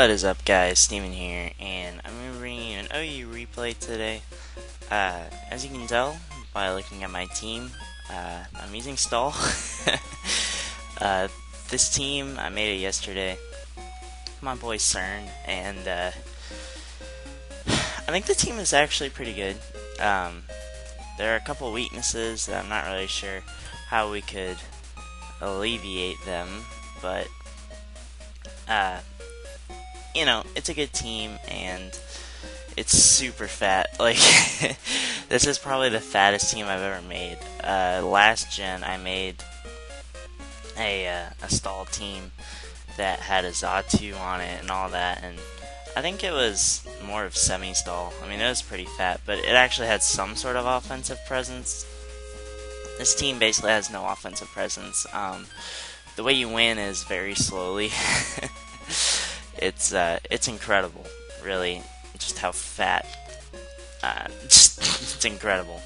What is up, guys? Steven here, and I'm going to bring you an OU replay today. As you can tell by looking at my team, I'm using stall. This team, I made it yesterday. My boy CERN, and I think the team is actually pretty good. There are a couple weaknesses that I'm not really sure how we could alleviate them, but you know, it's a good team, and it's super fat. Like, this is probably the fattest team I've ever made. Last gen, I made a stall team that had a Zatu on it and all that, and I think it was more of semi-stall. I mean, it was pretty fat, but it actually had some sort of offensive presence. This team basically has no offensive presence. The way you win is very slowly. It's incredible, really, just how fat. It's incredible.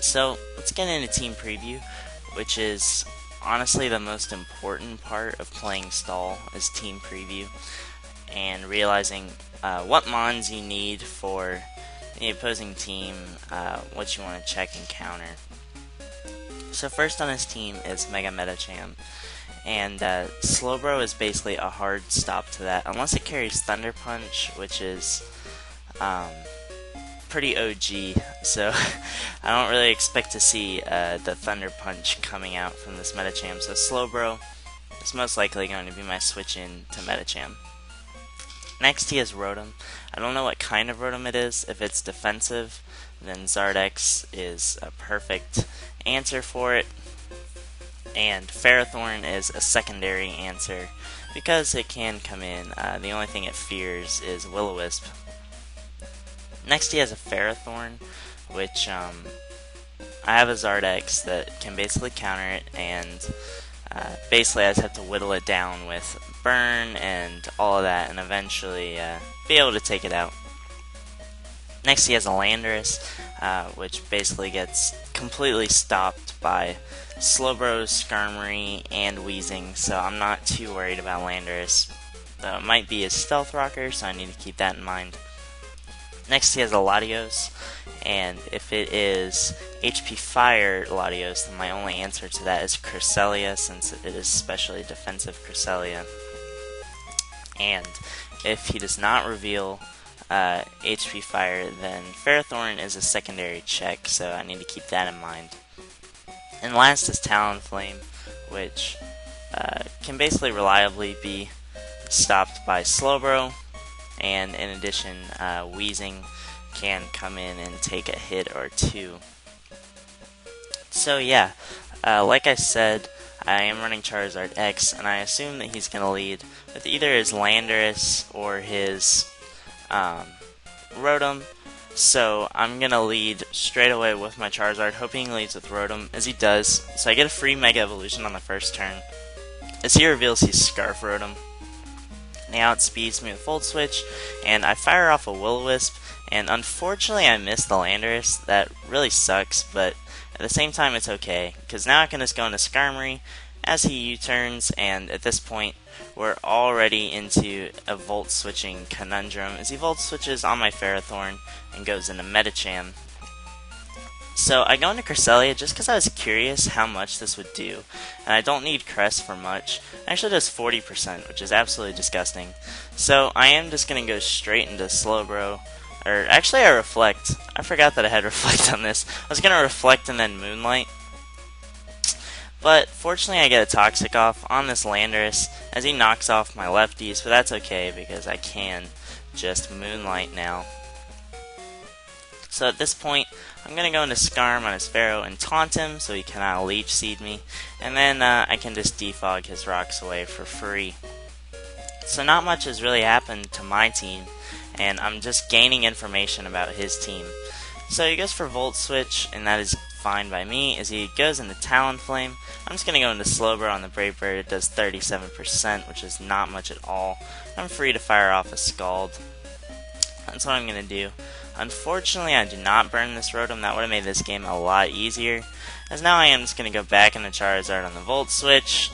So let's get into team preview, which is honestly the most important part of playing stall is team preview and realizing what mons you need for the opposing team, what you want to check and counter. So first on his team is Mega Metacham. And Slowbro is basically a hard stop to that, unless it carries Thunder Punch, which is pretty OG, so I don't really expect to see the Thunder Punch coming out from this Metacham. So Slowbro is most likely going to be my switch in to Metacham. Next he has Rotom. I don't know what kind of Rotom it is. If it's defensive, then Zardex is a perfect answer for it. And Ferrothorn is a secondary answer because it can come in. The only thing it fears is Will-O-Wisp. Next he has a Ferrothorn, which I have a Zardex that can basically counter it, and basically I just have to whittle it down with Burn and all of that, and eventually be able to take it out. Next he has a Landorus, which basically gets completely stopped by Slowbro, Skarmory, and Weezing, so I'm not too worried about Landorus. Though it might be a Stealth Rocker, so I need to keep that in mind. Next he has a Latios, and if it is HP Fire Latios, then my only answer to that is Cresselia, since it is specially defensive Cresselia. And if he does not reveal HP Fire, then Ferrothorn is a secondary check, so I need to keep that in mind. And last is Talonflame, which can basically reliably be stopped by Slowbro, and in addition, Weezing can come in and take a hit or two. So yeah, like I said, I am running Charizard X, and I assume that he's going to lead with either his Landorus or his Rotom. So I'm going to lead straight away with my Charizard, hoping he leads with Rotom, as he does. So I get a free Mega Evolution on the first turn, as he reveals he's Scarf Rotom. Now outspeeds me with Volt Switch, and I fire off a Will-O-Wisp, and unfortunately I missed the Landorus. That really sucks, but at the same time it's okay, because now I can just go into Skarmory as he U-turns, and at this point we're already into a Volt switching conundrum, as he Volt switches on my Ferrothorn and goes into Metacham. So I go into Cresselia just because I was curious how much this would do, and I don't need Crest for much. It actually does 40%, which is absolutely disgusting. So I am just going to go straight into Slowbro, or actually I Reflect. I forgot that I had Reflect on this. I was going to Reflect and then Moonlight. But fortunately I get a Toxic off on this Landorus as he knocks off my lefties, but that's okay because I can just Moonlight now. So at this point, I'm going to go into Skarm on his Pharaoh and taunt him so he cannot Leech Seed me, and then I can just defog his rocks away for free. So not much has really happened to my team, and I'm just gaining information about his team. So he goes for Volt Switch, and that is fine by me, as he goes into Talonflame. I'm just going to go into Slowbro on the Brave Bird. It does 37%, which is not much at all. I'm free to fire off a Scald. That's what I'm going to do. Unfortunately, I do not burn this Rotom. That would have made this game a lot easier, as now I am just going to go back into Charizard on the Volt Switch,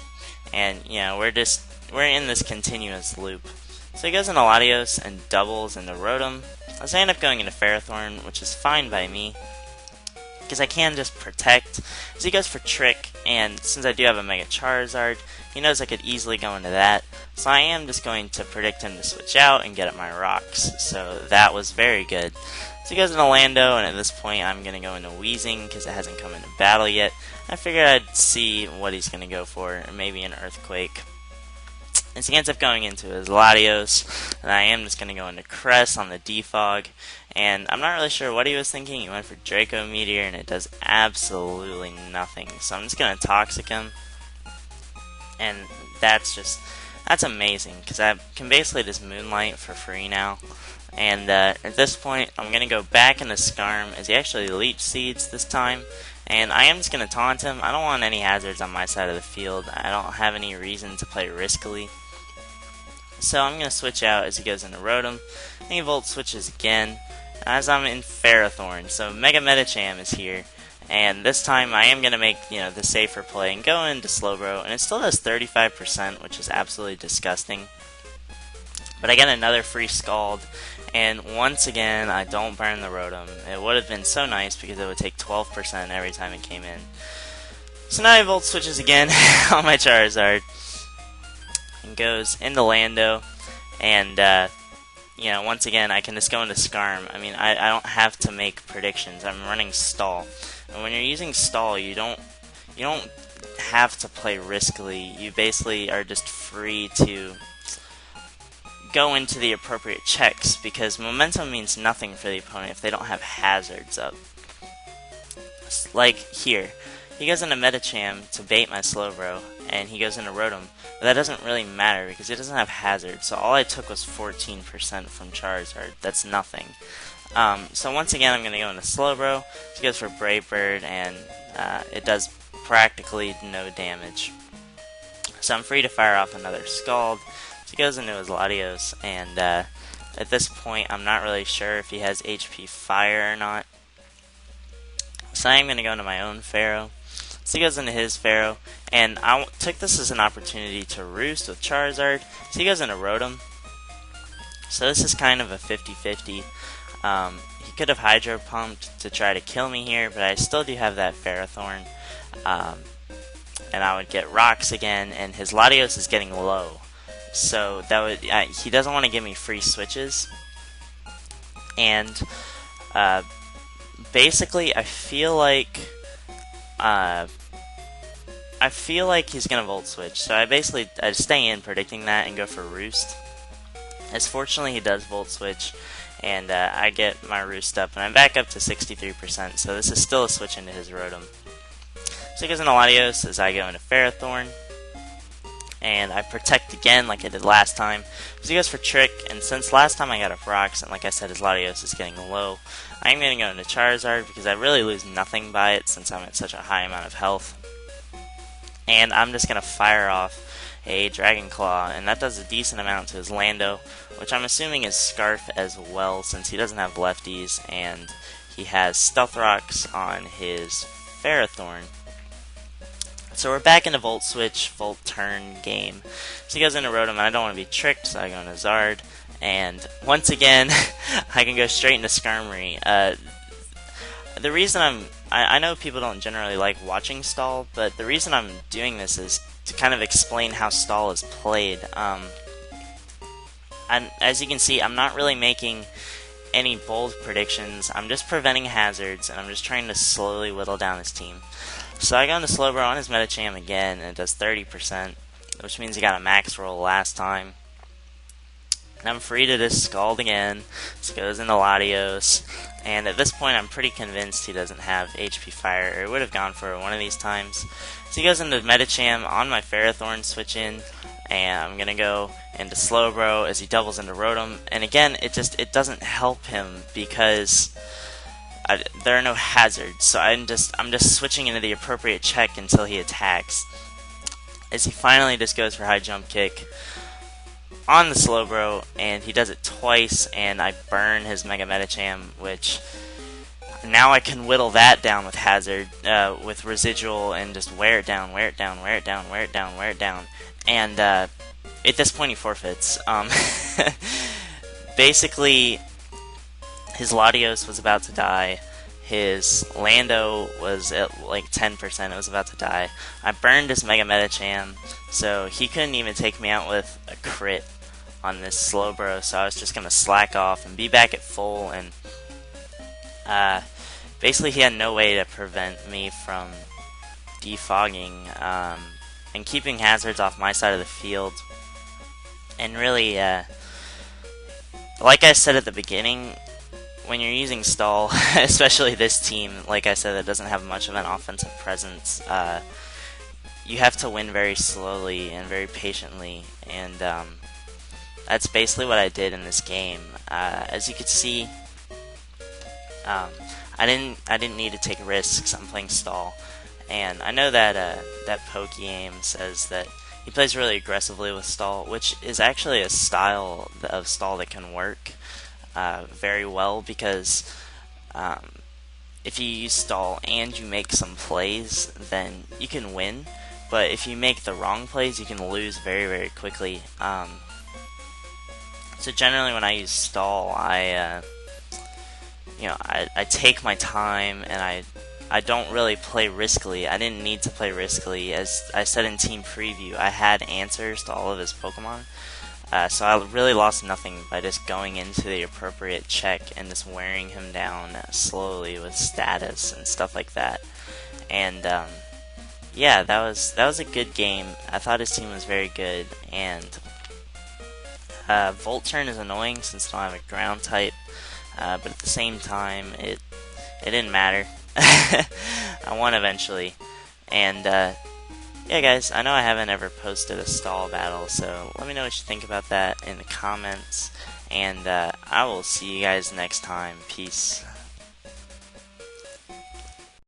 and, you know, we're in this continuous loop. So he goes into Latios and doubles into Rotom. So I end up going into Ferrothorn, which is fine by me, because I can just protect. So he goes for Trick, and since I do have a Mega Charizard, he knows I could easily go into that. So I am just going to predict him to switch out and get at my rocks. So that was very good. So he goes into Lando, and at this point I'm going to go into Weezing because it hasn't come into battle yet. I figured I'd see what he's going to go for, maybe an Earthquake. And so he ends up going into his Latios, and I am just going to go into Crest on the Defog. And I'm not really sure what he was thinking. He went for Draco Meteor, and it does absolutely nothing. So I'm just going to Toxic him. And that's amazing, because I can basically just Moonlight for free now. And at this point, I'm going to go back into Skarm, as he actually Leech Seeds this time. And I am just going to taunt him. I don't want any hazards on my side of the field. I don't have any reason to play riskily. So I'm going to switch out as he goes into Rotom. And he Volt switches again, as I'm in Ferrothorn. So Mega Medicham is here. And this time I am going to make, the safer play and go into Slowbro. And it still does 35%, which is absolutely disgusting. But I get another free Scald. And once again, I don't burn the Rotom. It would have been so nice because it would take 12% every time it came in. So now he Volt switches again on my Charizard. And goes into Lando. And, once again, I can just go into Skarm. I mean, I don't have to make predictions. I'm running Stall. And when you're using Stall, you don't have to play riskily. You basically are just free to go into the appropriate checks, because momentum means nothing for the opponent if they don't have hazards up. Like here, he goes into Medicham to bait my Slowbro, and he goes into Rotom, but that doesn't really matter because it doesn't have hazards, so all I took was 14% from Charizard. That's nothing. So once again, I'm going to go into Slowbro. He goes for Brave Bird, and it does practically no damage. So I'm free to fire off another Scald. So he goes into his Latios, and at this point, I'm not really sure if he has HP Fire or not. So I'm going to go into my own Pharaoh. So he goes into his Pharaoh, and I took this as an opportunity to roost with Charizard. So he goes into Rotom. So this is kind of a 50-50. He could have Hydro Pumped to try to kill me here, but I still do have that Ferrothorn. And I would get Rocks again, and his Latios is getting low. So that would he doesn't want to give me free switches. And basically, I feel like he's gonna Volt Switch. So I stay in predicting that and go for Roost. As fortunately, he does Volt Switch, and I get my Roost up, and I'm back up to 63%. So this is still a switch into his Rotom. So he goes into Latios as I go into Ferrothorn. And I protect again like I did last time. So he goes for Trick, and since last time I got up Rocks, and like I said, his Latios is getting low, I'm going to go into Charizard because I really lose nothing by it since I'm at such a high amount of health. And I'm just going to fire off a Dragon Claw, and that does a decent amount to his Lando, which I'm assuming is Scarf as well since he doesn't have lefties, and he has Stealth Rocks on his Ferrothorn. So we're back into Volt Switch, Volt Turn game. So he goes into Rotom, and I don't want to be tricked, so I go into Zard. And once again, I can go straight into Skarmory. The reason I know people don't generally like watching Stall, but the reason I'm doing this is to kind of explain how Stall is played. And as you can see, I'm not really making any bold predictions. I'm just preventing hazards, and I'm just trying to slowly whittle down his team. So I go into Slowbro on his Medicham again, and it does 30%, which means he got a max roll last time. And I'm free to just Scald again. So he goes into Latios, and at this point I'm pretty convinced he doesn't have HP Fire, or it would have gone for it one of these times. So he goes into Medicham on my Ferrothorn switch in, and I'm going to go into Slowbro as he doubles into Rotom. And again, it doesn't help him because there are no hazards, so I'm just switching into the appropriate check until he attacks. As he finally just goes for High Jump Kick on the Slowbro, and he does it twice, and I burn his Mega Medicham, which now I can whittle that down with hazard, with residual, and just wear it down, wear it down, wear it down, wear it down, wear it down. And at this point he forfeits. Basically, his Latios was about to die. His Lando was at like 10%, it was about to die. I burned his Mega Medicham, so he couldn't even take me out with a crit on this Slowbro, so I was just gonna slack off and be back at full, and basically he had no way to prevent me from defogging and keeping hazards off my side of the field. And really, like I said at the beginning, when you're using stall, especially this team, like I said, that doesn't have much of an offensive presence, you have to win very slowly and very patiently, and that's basically what I did in this game. As you could see, I didn't need to take risks. I'm playing stall, and I know that that PokeAim says that he plays really aggressively with stall, which is actually a style of stall that can work very well, because if you use stall and you make some plays, then you can win. But if you make the wrong plays, you can lose very, very quickly. So generally, when I use stall, I take my time, and I don't really play riskily. I didn't need to play riskily. As I said in Team Preview, I had answers to all of his Pokemon. So I really lost nothing by just going into the appropriate check and just wearing him down slowly with status and stuff like that. And yeah, that was a good game. I thought his team was very good, and Volt Turn is annoying since I don't have a ground type, but at the same time, it didn't matter. I won eventually, and yeah, guys, I know I haven't ever posted a stall battle, so let me know what you think about that in the comments, and I will see you guys next time. Peace.